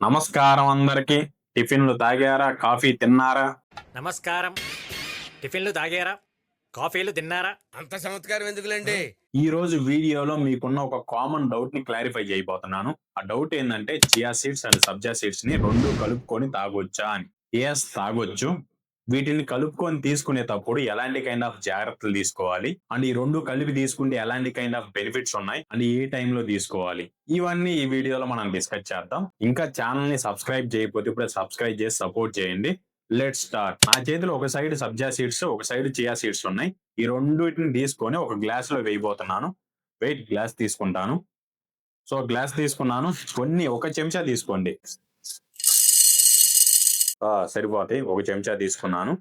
నమస్కారం అందరికి. టిఫిన్లు తాగారా? కాఫీ తిన్నారా? నమస్కారం. టిఫిన్లు తాగారా? కాఫీలు తిన్నారా? అంత చమత్కారం ఎందుకులేండి? ఈ రోజు వీడియోలో మీకున్న ఒక కామన్ డౌట్ ని క్లారిఫై చేయబోతున్నాను. ఆ డౌట్ ఏంటంటే chia seeds and sabja seeds ని రెండు కలుపుకొని తాగొచ్చా అని. ఎస్, తాగొచ్చు. వీటిని కలుపుకొని తీసుకునేటప్పుడు ఎలాంటి కైండ్ ఆఫ్ జాగ్రత్తలు తీసుకోవాలి అండ్ ఈ రెండు కలిపి తీసుకుంటే ఎలాంటి కైండ్ ఆఫ్ బెనిఫిట్స్ ఉన్నాయి అండ్ ఏ టైంలో తీసుకోవాలి, ఇవన్నీ ఈ వీడియోలో మనం డిస్కస్ చేద్దాం. ఇంకా ఛానల్ ని సబ్స్క్రైబ్ చేయకపోతే ఇప్పుడు సబ్స్క్రైబ్ చేసి సపోర్ట్ చేయండి. Let's start. నా చేతిలో ఒక సైడ్ సబ్జా సీడ్స్, ఒక సైడ్ చియా సీడ్స్ ఉన్నాయి. ఈ రెండింటిని తీసుకొని ఒక గ్లాస్ లో వేయబోతున్నాను. వెయిట్, గ్లాస్ తీసుకుంటాను. సో గ్లాస్ తీసుకున్నాను. కొన్ని ఒక చెంచా తీసుకోండి, సరిపోతాయి. ఒక చెంచా తీసుకున్నాను.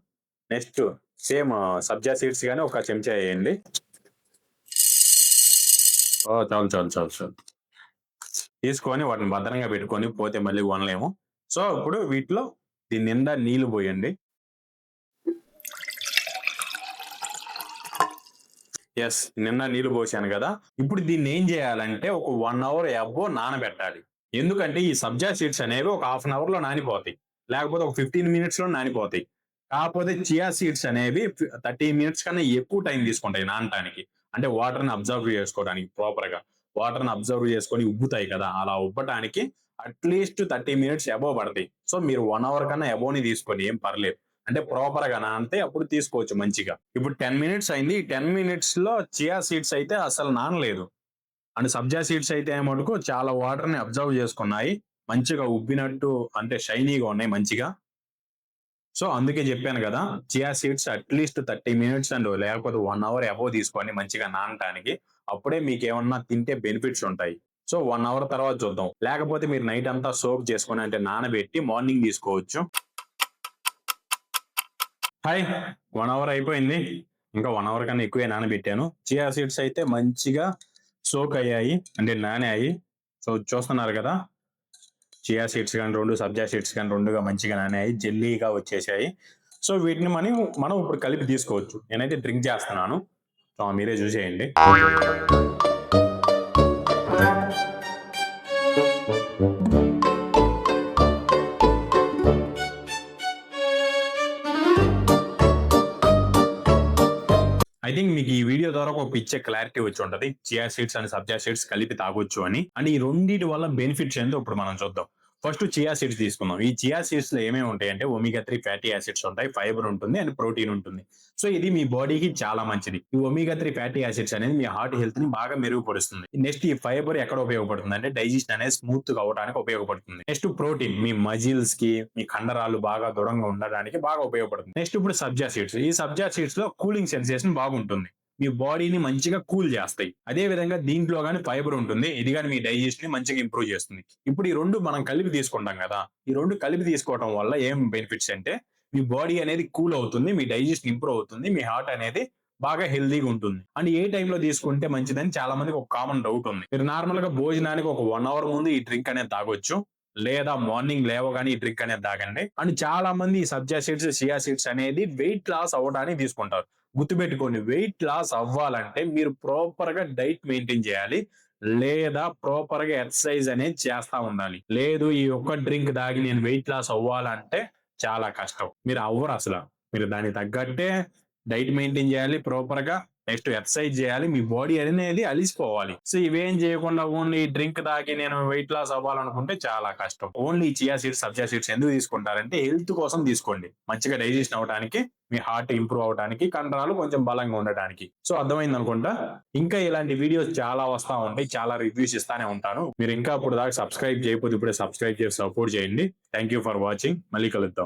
నెక్స్ట్ సేమ్ సబ్జా సీడ్స్ గానీ ఒక చెంచా వేయండి. చాలు చాలు చాలు చాలు. తీసుకొని వాటిని భద్రంగా పెట్టుకొని పోతే మళ్ళీ కొనలేము. సో ఇప్పుడు వీటిలో దీని నిండా నీళ్లు పోయండి. ఎస్, నిన్న నీళ్లు పోసాను కదా. ఇప్పుడు దీన్ని ఏం చేయాలంటే ఒక 1 అవర్ అబ్బో నానబెట్టాలి. ఎందుకంటే ఈ సబ్జా సీడ్స్ అనేవి ఒక హాఫ్ అన్ అవర్ లో నానిపోతాయి, లేకపోతే ఒక 15 మినిట్స్ లో నానిపోతాయి. కాకపోతే చియా సీడ్స్ అనేవి 30 మినిట్స్ కన్నా ఎక్కువ టైం తీసుకుంటాయి నానటానికి. అంటే వాటర్ ని అబ్జర్వ్ చేసుకోవడానికి, ప్రాపర్ గా వాటర్ ని అబ్జర్వ్ చేసుకొని ఉబ్బుతాయి కదా, అలా ఉబ్బటానికి అట్లీస్ట్ 30 మినిట్స్ అబోవ్ పడతాయి. సో మీరు 1 అవర్ కన్నా అబోవ్ ని తీసుకొని ఏం పర్లేదు. అంటే ప్రాపర్ గా నానితే అప్పుడు తీసుకోవచ్చు మంచిగా. ఇప్పుడు 10 మినిట్స్ అయింది. ఈ 10 మినిట్స్ లో చియా సీడ్స్ అయితే అసలు నానలేదు అండ్ సబ్జా సీడ్స్ అయితే ఏమనుకో చాలా వాటర్ ని అబ్జర్వ్ చేసుకున్నాయి, మంచిగా ఉబ్బినట్టు, అంటే షైనీగా ఉన్నాయి మంచిగా. సో అందుకే చెప్పాను కదా, chia seeds at least 30 minutes and లేకపోతే 1 అవర్ అబోవ్ తీసుకోండి మంచిగా నానటానికి. అప్పుడే మీకు ఏమన్నా తింటే బెనిఫిట్స్ ఉంటాయి. సో 1 అవర్ తర్వాత చూద్దాం. లేకపోతే మీరు నైట్ అంతా సోక్ చేసుకొని అంటే నానబెట్టి మార్నింగ్ తీసుకోవచ్చు. హాయ్, 1 అవర్ అయిపోయింది. ఇంకా 1 అవర్ కన్నా ఎక్కువే నానబెట్టాను. చియా సీడ్స్ అయితే మంచిగా సోక్ అయ్యాయి, అంటే నానాయి. సో చూస్తున్నారు కదా, చియా సీడ్స్ కానీ రెండు, సబ్జా సీడ్స్ కానీ రెండుగా మంచిగా నానాయి, జెల్లీగా వచ్చేసాయి. సో వీటిని మనం ఇప్పుడు కలిపి తీసుకోవచ్చు. నేనైతే డ్రింక్ చేస్తున్నాను. సో మీరే చూసేయండి. ఐ థింక్ మీకు ఈ వీడియో ద్వారా ఒక పిచ్చే క్లారిటీ వచ్చి ఉంటది, chia seeds and sabja seeds కలిపి తాగొచ్చు అని. అండ్ ఈ రెండింటి వల్ల బెనిఫిట్స్ ఏంటో ఇప్పుడు మనం చూద్దాం. ఫస్ట్ చియా సీడ్స్ తీసుకుందాం. ఈ చియా సీడ్స్ లో ఏమేమి ఉంటాయి అంటే ఒమేగా 3 ఫ్యాటీ యాసిడ్స్ ఉంటాయి, ఫైబర్ ఉంటుంది అండ్ ప్రోటీన్ ఉంటుంది. సో ఇది మీ బాడీకి చాలా మంచిది. ఈ ఒమేగా 3 ఫ్యాటీ యాసిడ్స్ అనేది మీ హార్ట్ హెల్త్ ని బాగా మెరుగుపరుస్తుంది. నెక్స్ట్ ఈ ఫైబర్ ఎక్కడ ఉపయోగపడుతుంది అంటే డైజెషన్ అనేది స్మూత్ గా అవడానికి ఉపయోగపడుతుంది. నెక్స్ట్ ప్రోటీన్ మీ మజిల్స్ కి, మీ కండరాలు బాగా దృఢంగా ఉండడానికి బాగా ఉపయోగపడుతుంది. నెక్స్ట్ ఇప్పుడు సబ్జా సీడ్స్. ఈ సబ్జా సీడ్స్ లో కూలింగ్ సెన్సేషన్ బాగుంటుంది, మీ బాడీని మంచిగా కూల్ చేస్తాయి. అదే విధంగా దీంట్లో గానీ ఫైబర్ ఉంటుంది, ఇది కానీ మీ డైజెషన్ ని మంచిగా ఇంప్రూవ్ చేస్తుంది. ఇప్పుడు ఈ రెండు మనం కలిపి తీసుకుంటాం కదా, ఈ రెండు కలిపి తీసుకోవడం వల్ల ఏం బెనిఫిట్స్ అంటే మీ బాడీ అనేది కూల్ అవుతుంది, మీ డైజెషన్ ఇంప్రూవ్ అవుతుంది, మీ హార్ట్ అనేది బాగా హెల్దీగా ఉంటుంది. అండ్ ఏ టైంలో తీసుకుంటే మంచిదని చాలా మందికి ఒక కామన్ డౌట్ ఉంది. మీరు నార్మల్ గా భోజనానికి ఒక 1 అవర్ ముందు ఈ డ్రింక్ అనేది తాగొచ్చు, లేదా మార్నింగ్ లేవగానే ఈ డ్రింక్ అనేది తాగండి. అండ్ చాలా మంది ఈ సబ్జా సీడ్స్, చియా సీడ్స్ అనేది వెయిట్ లాస్ అవ్వడానికి తీసుకుంటారు. గుర్తుపెట్టుకోండి, వెయిట్ లాస్ అవ్వాలంటే మీరు ప్రాపర్ గా డైట్ మెయింటైన్ చేయాలి, లేదా ప్రాపర్ గా ఎక్సర్సైజ్ అనేది చేస్తా ఉండాలి. లేదు ఈ ఒక్క డ్రింక్ తాగి నేను వెయిట్ లాస్ అవ్వాలంటే చాలా కష్టం, మీరు అవ్వరు అసలు. మీరు దానికి తగ్గట్టే డైట్ మెయింటైన్ చేయాలి ప్రాపర్ గా, నెక్స్ట్ ఎక్సర్సైజ్ చేయాలి, మీ బాడీ అనేది అలిసిపోవాలి. సో ఇవేం చేయకుండా ఓన్లీ డ్రింక్ తాగి నేను వెయిట్ లాస్ అవ్వాలనుకుంటే చాలా కష్టం. ఓన్లీ చియా సీడ్స్, సబ్జా సీడ్స్ ఎందుకు తీసుకుంటారంటే హెల్త్ కోసం తీసుకోండి, మంచిగా డైజెషన్ అవడానికి, మీ హార్ట్ ఇంప్రూవ్ అవడానికి, కండరాలు కొంచెం బలంగా ఉండడానికి. సో అర్థమైంది అనుకుంటా. ఇంకా ఇలాంటి వీడియోస్ చాలా వస్తా ఉంటాయి, చాలా రివ్యూస్ ఇస్తానే ఉంటాను. మీరు ఇంకా ఇప్పుడు దాకా సబ్స్క్రైబ్ చేయకపోతే ఇప్పుడే సబ్స్క్రైబ్ చేసి సపోర్ట్ చేయండి. Thank you for watching. మళ్ళీ కలుద్దాం.